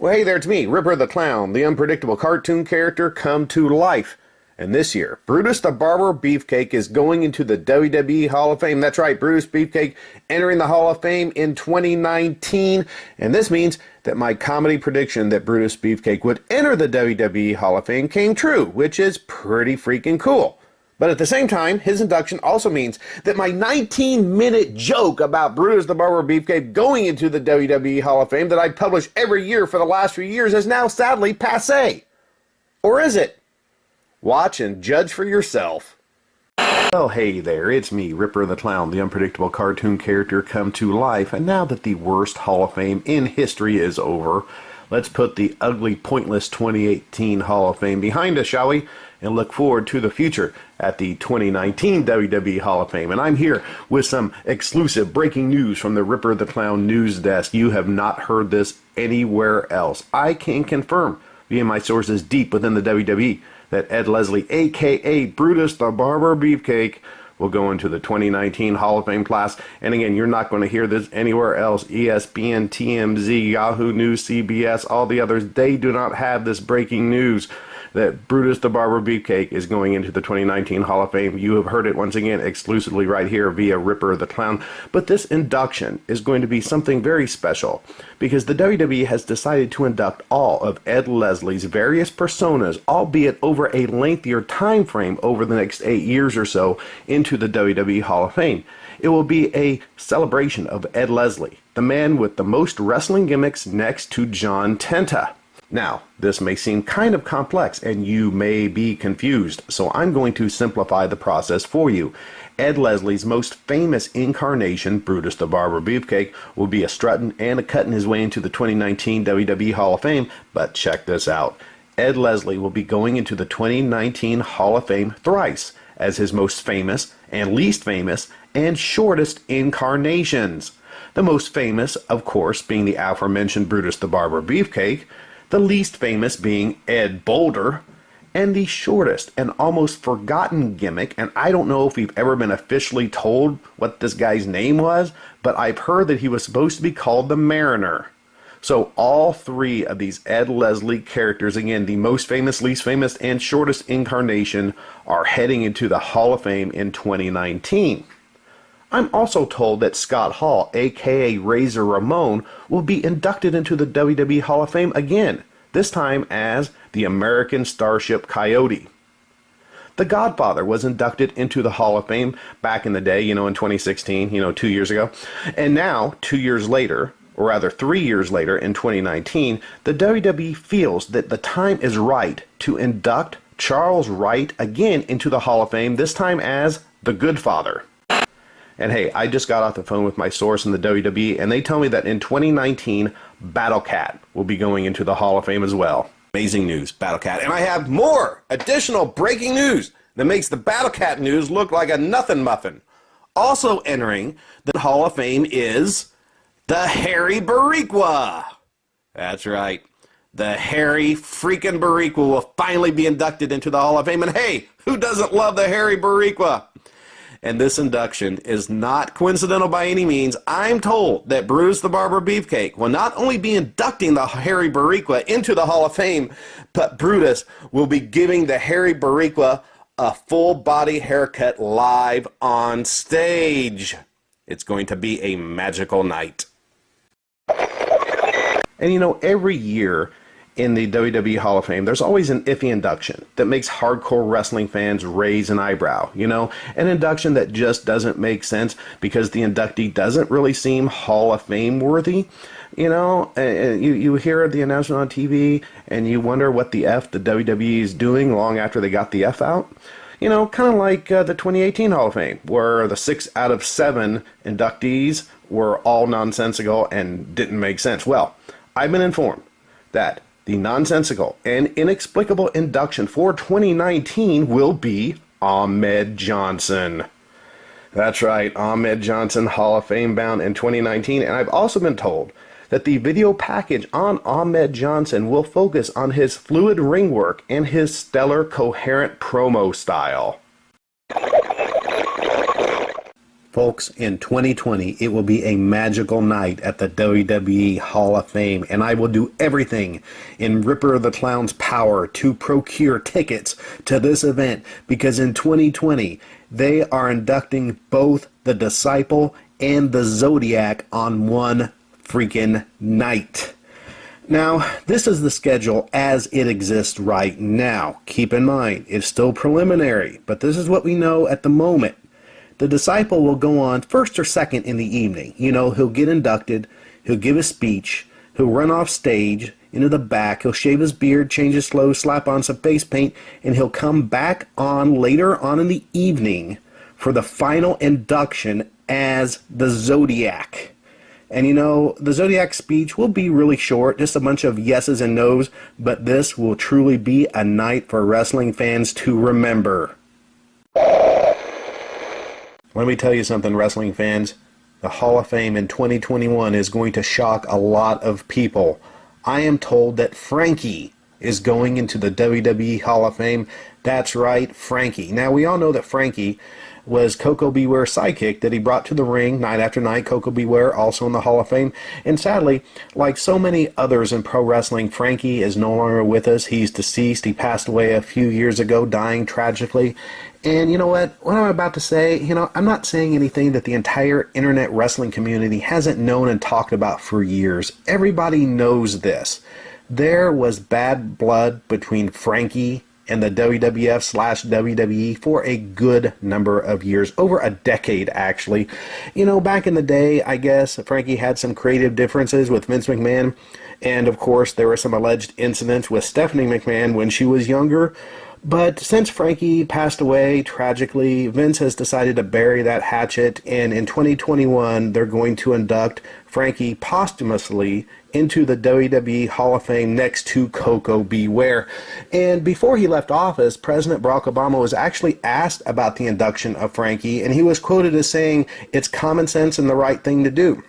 Well, hey there, it's me, Ripper the Clown, the unpredictable cartoon character come to life. And this year, Brutus the Barber Beefcake is going into the WWE Hall of Fame. That's right, Brutus Beefcake entering the Hall of Fame in 2019. And this means that my comedy prediction that Brutus Beefcake would enter the WWE Hall of Fame came true, which is pretty freaking cool. But at the same time, his induction also means that my 19-minute joke about Brutus the Barber Beefcake going into the WWE Hall of Fame that I publish every year for the last few years is now sadly passé. Or is it? Watch and judge for yourself. Well, hey there, it's me, Ripper the Clown, the unpredictable cartoon character come to life, and now that the worst Hall of Fame in history is over, let's put the ugly, pointless 2018 Hall of Fame behind us, shall we? And look forward to the future at the 2019 WWE Hall of Fame. And I'm here with some exclusive breaking news from the Ripper the Clown news desk. You have not heard this anywhere else. I can confirm, via my sources deep within the WWE, that Ed Leslie, a.k.a. Brutus the Barber Beefcake, will go into the 2019 Hall of Fame class. And again, you're not going to hear this anywhere else. ESPN, TMZ, Yahoo News, CBS, all the others, they do not have this breaking news that Brutus the Barber Beefcake is going into the 2019 Hall of Fame. You have heard it once again exclusively right here via Ripper the Clown. But this induction is going to be something very special because the WWE has decided to induct all of Ed Leslie's various personas, albeit over a lengthier time frame over the next 8 years or so, into the WWE Hall of Fame. It will be a celebration of Ed Leslie, the man with the most wrestling gimmicks next to John Tenta. Now, this may seem kind of complex and you may be confused, so I'm going to simplify the process for you. Ed Leslie's most famous incarnation, Brutus the Barber Beefcake, will be a strutting and a cutting his way into the 2019 WWE Hall of Fame, but check this out. Ed Leslie will be going into the 2019 Hall of Fame thrice as his most famous and least famous and shortest incarnations. The most famous, of course, being the aforementioned Brutus the Barber Beefcake, the least famous being Ed Boulder, and the shortest and almost forgotten gimmick, and I don't know if we've ever been officially told what this guy's name was, but I've heard that he was supposed to be called the Mariner. So all three of these Ed Leslie characters, again, the most famous, least famous, and shortest incarnation, are heading into the Hall of Fame in 2019. I'm also told that Scott Hall, aka Razor Ramon, will be inducted into the WWE Hall of Fame again, this time as the American Starship Coyote. The Godfather was inducted into the Hall of Fame back in the day, in 2016, 2 years ago. And now, 2 years later, or rather 3 years later in 2019, the WWE feels that the time is right to induct Charles Wright again into the Hall of Fame, this time as the Goodfather. And hey, I just got off the phone with my source in the WWE, and they tell me that in 2019, Battle Cat will be going into the Hall of Fame as well. Amazing news, Battle Cat. And I have more additional breaking news that makes the Battle Cat news look like a nothing muffin. Also entering the Hall of Fame is the Hairy Bariqua. That's right. The Hairy freaking Bariqua will finally be inducted into the Hall of Fame. And hey, who doesn't love the Hairy Bariqua? And this induction is not coincidental by any means. I'm told that Brutus the Barber Beefcake will not only be inducting the Hairy Bariqua into the Hall of Fame, but Brutus will be giving the Hairy Bariqua a full body haircut live on stage. It's going to be a magical night. And every year in the WWE Hall of Fame, there's always an iffy induction that makes hardcore wrestling fans raise an eyebrow, an induction that just doesn't make sense because the inductee doesn't really seem Hall of Fame worthy. You hear the announcement on TV and you wonder what the F the WWE is doing long after they got the F out. Kind of like the 2018 Hall of Fame, where the 6 out of 7 inductees were all nonsensical and didn't make sense. Well, I've been informed that the nonsensical and inexplicable induction for 2019 will be Ahmed Johnson. That's right, Ahmed Johnson, Hall of Fame bound in 2019. And I've also been told that the video package on Ahmed Johnson will focus on his fluid ring work and his stellar, coherent promo style. Folks, in 2020, it will be a magical night at the WWE Hall of Fame, and I will do everything in Ripper the Clown's power to procure tickets to this event, because in 2020, they are inducting both the Disciple and the Zodiac on one freaking night. Now, this is the schedule as it exists right now. Keep in mind, it's still preliminary, but this is what we know at the moment. The Disciple will go on first or second in the evening. You know, he'll get inducted, he'll give a speech, he'll run off stage into the back, he'll shave his beard, change his clothes, slap on some face paint, and he'll come back on later on in the evening for the final induction as the Zodiac. And you know, the Zodiac speech will be really short, just a bunch of yeses and nos, but this will truly be a night for wrestling fans to remember. Let me tell you something, wrestling fans. The Hall of Fame in 2021 is going to shock a lot of people. I am told that Frankie is going into the WWE Hall of Fame. That's right, Frankie. Now, we all know that Frankie was Koko B. Ware's sidekick that he brought to the ring night after night. Koko B. Ware also in the Hall of Fame. And sadly, like so many others in pro wrestling, Frankie is no longer with us. He's deceased. He passed away a few years ago, dying tragically. And you know what I'm about to say, you know, I'm not saying anything that the entire internet wrestling community hasn't known and talked about for years. Everybody knows this. There was bad blood between Frankie and the WWF/WWE for a good number of years, over a decade actually. You know, back in the day, I guess, Frankie had some creative differences with Vince McMahon, and of course there were some alleged incidents with Stephanie McMahon when she was younger. But since Frankie passed away tragically, Vince has decided to bury that hatchet, and in 2021 they're going to induct Frankie posthumously into the WWE Hall of Fame next to Koko B. Ware. And before he left office, President Barack Obama was actually asked about the induction of Frankie, and he was quoted as saying, "It's common sense and the right thing to do."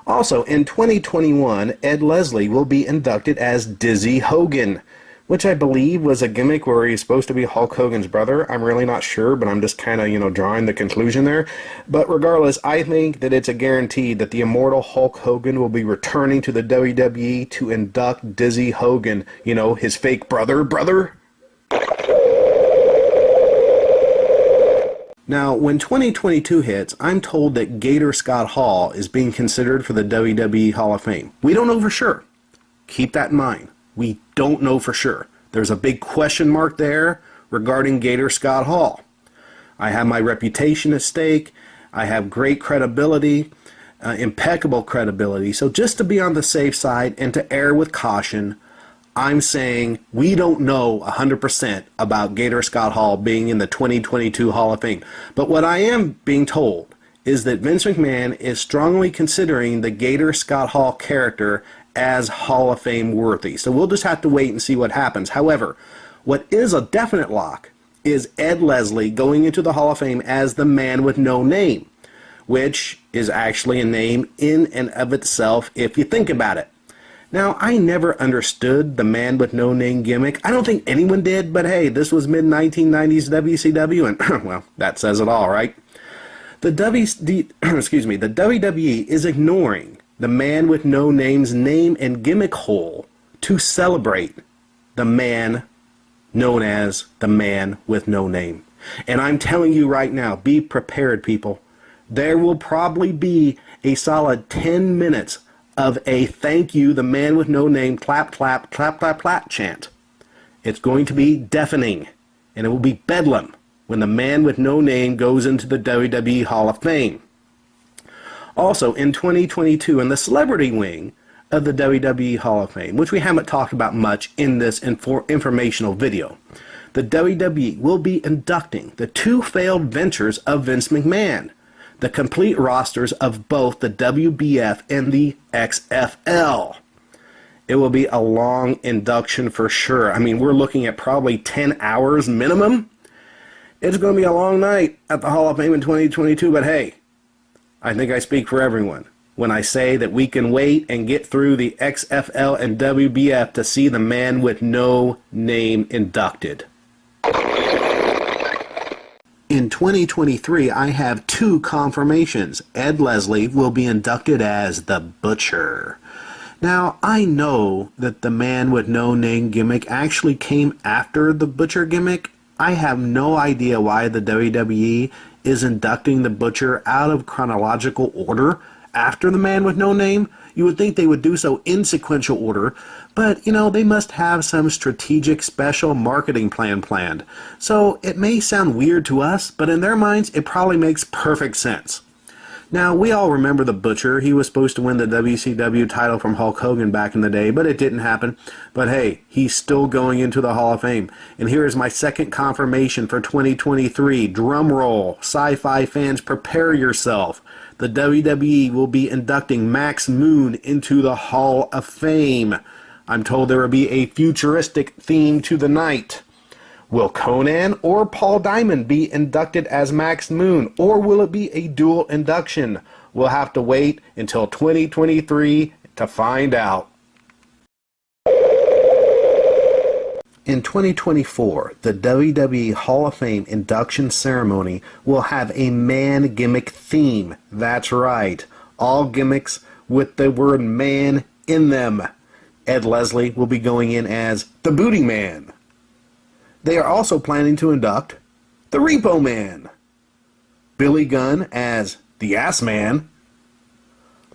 Also, in 2021, Ed Leslie will be inducted as Dizzy Hogan, which I believe was a gimmick where he's supposed to be Hulk Hogan's brother. I'm really not sure, but I'm just kind of, you know, drawing the conclusion there. But regardless, I think that it's a guarantee that the immortal Hulk Hogan will be returning to the WWE to induct Dizzy Hogan, you know, his fake brother. Now, when 2022 hits, I'm told that Gator Scott Hall is being considered for the WWE Hall of Fame. We don't know for sure. Keep that in mind. We don't know for sure. There's a big question mark there regarding Gator Scott Hall. I have my reputation at stake. I have great credibility, impeccable credibility. So just to be on the safe side and to err with caution, I'm saying we don't know 100% about Gator Scott Hall being in the 2022 Hall of Fame. But what I am being told is that Vince McMahon is strongly considering the Gator Scott Hall character as Hall of Fame worthy. So we'll just have to wait and see what happens. However, what is a definite lock is Ed Leslie going into the Hall of Fame as the Man with No Name, which is actually a name in and of itself if you think about it. Now, I never understood the Man with No Name gimmick. I don't think anyone did, but hey, this was mid-1990s WCW, and well, that says it all, right? The WWE is ignoring the Man with No Name's name and gimmick hole to celebrate the man known as the Man with No Name. And I'm telling you right now, be prepared, people. There will probably be a solid 10 minutes of a thank you, the Man with No Name, clap, clap, clap, clap, clap chant. It's going to be deafening, and it will be bedlam when the Man with No Name goes into the WWE Hall of Fame. Also, in 2022, in the celebrity wing of the WWE Hall of Fame, which we haven't talked about much in this informational video, the WWE will be inducting the two failed ventures of Vince McMahon, the complete rosters of both the WBF and the XFL. It will be a long induction for sure. I mean, we're looking at probably 10 hours minimum. It's going to be a long night at the Hall of Fame in 2022, but hey, I think I speak for everyone when I say that we can wait and get through the XFL and WBF to see the Man with No Name inducted. In 2023, I have two confirmations. Ed Leslie will be inducted as the Butcher. Now, I know that the man with no name gimmick actually came after the Butcher gimmick. I have no idea why the WWE is inducting the Butcher out of chronological order after the man with no name. You would think they would do so in sequential order, but, you know, they must have some strategic special marketing plan planned. So it may sound weird to us, but in their minds, it probably makes perfect sense. Now, we all remember the Butcher. He was supposed to win the WCW title from Hulk Hogan back in the day, but it didn't happen. But hey, he's still going into the Hall of Fame. And here is my second confirmation for 2023. Drum roll. Sci-fi fans, prepare yourself. The WWE will be inducting Max Moon into the Hall of Fame. I'm told there will be a futuristic theme to the night. Will Conan or Paul Diamond be inducted as Max Moon, or will it be a dual induction? We'll have to wait until 2023 to find out. In 2024, the WWE Hall of Fame induction ceremony will have a man gimmick theme. That's right, all gimmicks with the word man in them. Ed Leslie will be going in as the Booty Man. They are also planning to induct the Repo Man, Billy Gunn as the Ass Man,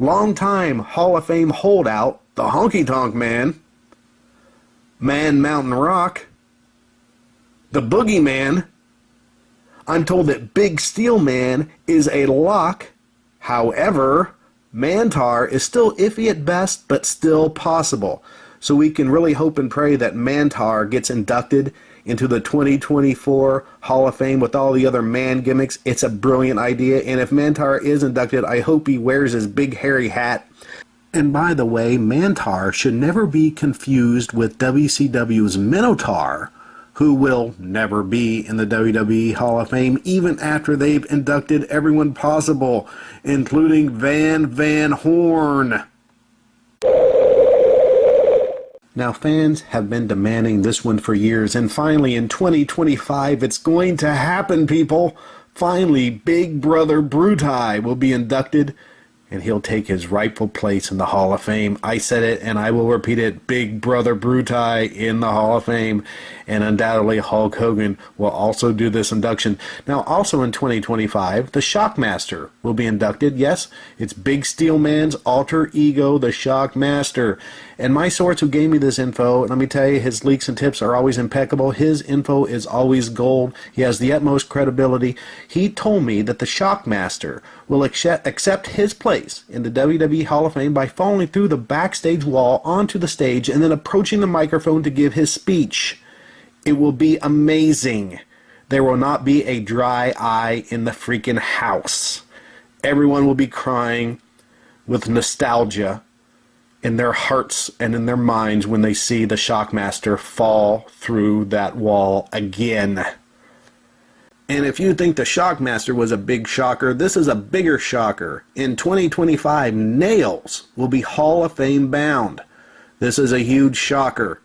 longtime Hall of Fame holdout, the Honky Tonk Man, Man Mountain Rock, the Boogie Man. I'm told that Big Steel Man is a lock. However, Mantar is still iffy at best, but still possible. So we can really hope and pray that Mantar gets inducted into the 2024 Hall of Fame with all the other man gimmicks. It's a brilliant idea, and if Mantar is inducted, I hope he wears his big hairy hat. And by the way, Mantar should never be confused with WCW's Minotaur, who will never be in the WWE Hall of Fame even after they've inducted everyone possible, including Van Horn. Now, fans have been demanding this one for years, and finally in 2025 it's going to happen, people. Finally, Big Brother Brutti will be inducted, and he'll take his rightful place in the Hall of Fame. I said it, and I will repeat it. Big Brother Brutti in the Hall of Fame. And undoubtedly Hulk Hogan will also do this induction. Now, also in 2025, the Shockmaster will be inducted. Yes, it's Big Steel Man's alter ego, the Shockmaster. And my source who gave me this info, let me tell you, his leaks and tips are always impeccable. His info is always gold. He has the utmost credibility. He told me that the Shockmaster will accept his place in the WWE Hall of Fame by falling through the backstage wall onto the stage and then approaching the microphone to give his speech. It will be amazing. There will not be a dry eye in the freaking house. Everyone will be crying with nostalgia in their hearts and in their minds when they see the Shockmaster fall through that wall again. And if you think the Shockmaster was a big shocker, this is a bigger shocker. In 2025, Nails will be Hall of Fame bound. This is a huge shocker.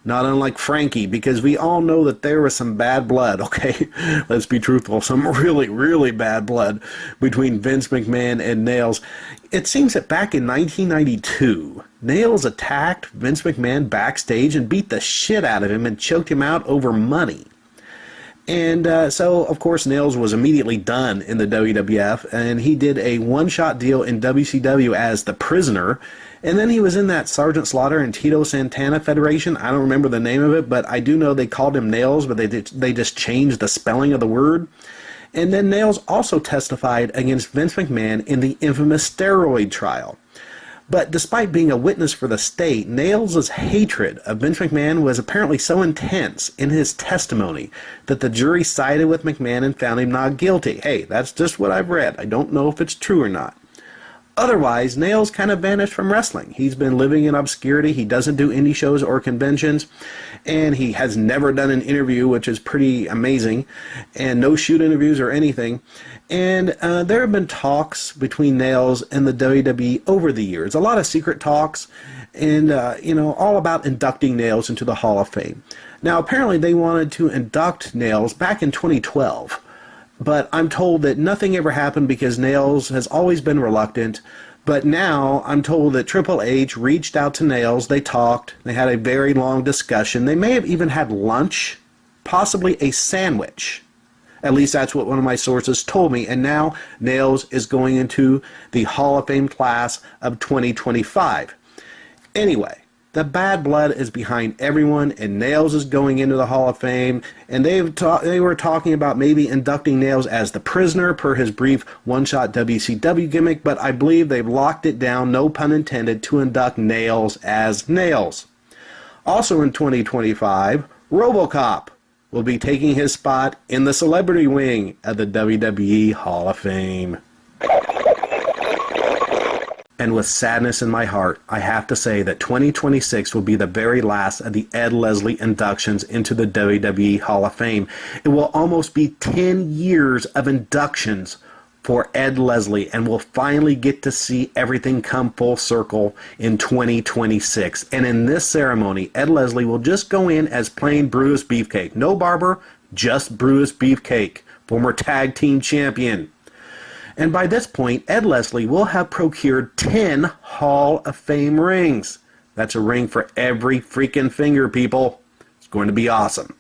Not unlike Frankie, because we all know that there was some bad blood, okay? Let's be truthful. Some really, really bad blood between Vince McMahon and Nails. It seems that back in 1992, Nails attacked Vince McMahon backstage and beat the shit out of him and choked him out over money. And so, of course, Nails was immediately done in the WWF, and he did a one-shot deal in WCW as the Prisoner. And then he was in that Sergeant Slaughter and Tito Santana Federation. I don't remember the name of it, but I do know they called him Nails, but they just changed the spelling of the word. And then Nails also testified against Vince McMahon in the infamous steroid trial. But despite being a witness for the state, Nails' hatred of Vince McMahon was apparently so intense in his testimony that the jury sided with McMahon and found him not guilty. Hey, that's just what I've read. I don't know if it's true or not. Otherwise, Nails kind of vanished from wrestling. He's been living in obscurity. He doesn't do indie shows or conventions, and he has never done an interview, which is pretty amazing, and no shoot interviews or anything. And there have been talks between Nails and the WWE over the years, a lot of secret talks, and all about inducting Nails into the Hall of Fame. Now, apparently they wanted to induct Nails back in 2012. but I'm told that nothing ever happened because Nails has always been reluctant. But now I'm told that Triple H reached out to Nails. They talked. They had a very long discussion. They may have even had lunch, possibly a sandwich. At least that's what one of my sources told me. And now Nails is going into the Hall of Fame class of 2025. Anyway, the bad blood is behind everyone, and Nails is going into the Hall of Fame. And they were talking about maybe inducting Nails as the prisoner per his brief one-shot WCW gimmick, but I believe they've locked it down, no pun intended, to induct Nails as Nails. Also in 2025, RoboCop will be taking his spot in the celebrity wing of the WWE Hall of Fame. And with sadness in my heart, I have to say that 2026 will be the very last of the Ed Leslie inductions into the WWE Hall of Fame. It will almost be 10 years of inductions for Ed Leslie, and we'll finally get to see everything come full circle in 2026. And in this ceremony, Ed Leslie will just go in as plain Brutus Beefcake. No Barber, just Brutus Beefcake, former tag team champion. And by this point, Ed Leslie will have procured 10 Hall of Fame rings. That's a ring for every freaking finger, people. It's going to be awesome.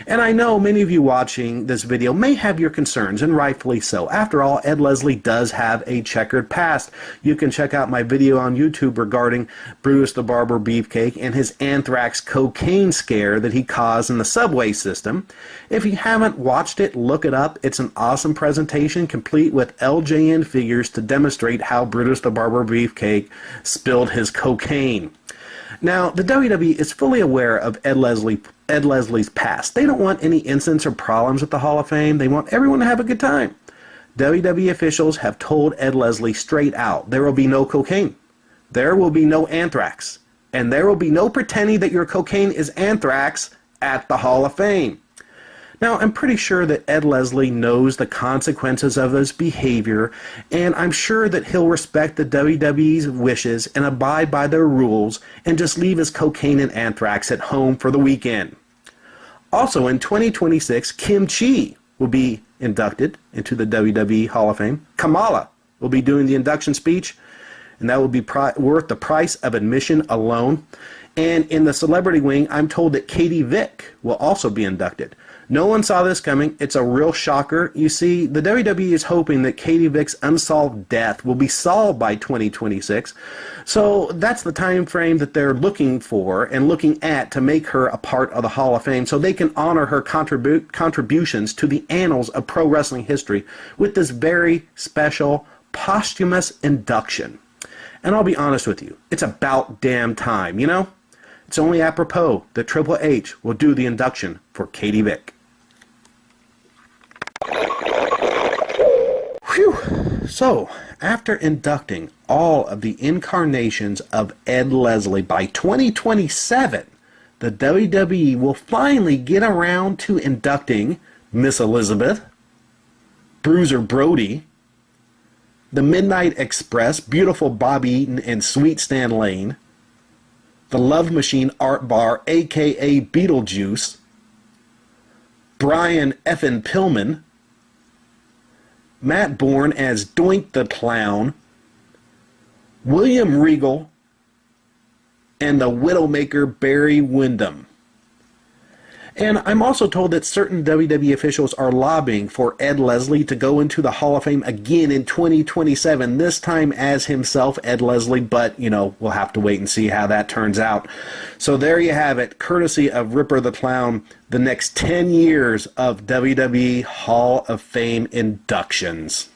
And I know many of you watching this video may have your concerns, and rightfully so. After all, Ed Leslie does have a checkered past. You can check out my video on YouTube regarding Brutus the Barber Beefcake and his anthrax cocaine scare that he caused in the subway system. If you haven't watched it, look it up. It's an awesome presentation complete with LJN figures to demonstrate how Brutus the Barber Beefcake spilled his cocaine. Now, the WWE is fully aware of Ed Leslie's past. They don't want any incidents or problems at the Hall of Fame. They want everyone to have a good time. WWE officials have told Ed Leslie straight out, there will be no cocaine. There will be no anthrax. And there will be no pretending that your cocaine is anthrax at the Hall of Fame. Now, I'm pretty sure that Ed Leslie knows the consequences of his behavior, and I'm sure that he'll respect the WWE's wishes and abide by their rules and just leave his cocaine and anthrax at home for the weekend. Also, in 2026, Kim Chi will be inducted into the WWE Hall of Fame. Kamala will be doing the induction speech, and that will be worth the price of admission alone. And in the celebrity wing, I'm told that Katie Vick will also be inducted. No one saw this coming. It's a real shocker. You see, the WWE is hoping that Katie Vick's unsolved death will be solved by 2026. So that's the time frame that they're looking for and looking at to make her a part of the Hall of Fame so they can honor her contributions to the annals of pro wrestling history with this very special posthumous induction. And I'll be honest with you, it's about damn time, you know? It's only apropos that Triple H will do the induction for Katie Vick. Whew. So, after inducting all of the incarnations of Ed Leslie by 2027, the WWE will finally get around to inducting Miss Elizabeth, Bruiser Brody, the Midnight Express, Beautiful Bobby Eaton and Sweet Stan Lane, the Love Machine Art Bar, a.k.a. Beetlejuice, Brian effin' Pillman, Matt Bourne as Doink the Clown, William Regal, and the Widowmaker Barry Windham. And I'm also told that certain WWE officials are lobbying for Ed Leslie to go into the Hall of Fame again in 2027, this time as himself, Ed Leslie, but, you know, we'll have to wait and see how that turns out. So there you have it, courtesy of Ripper the Clown, the next 10 years of WWE Hall of Fame inductions.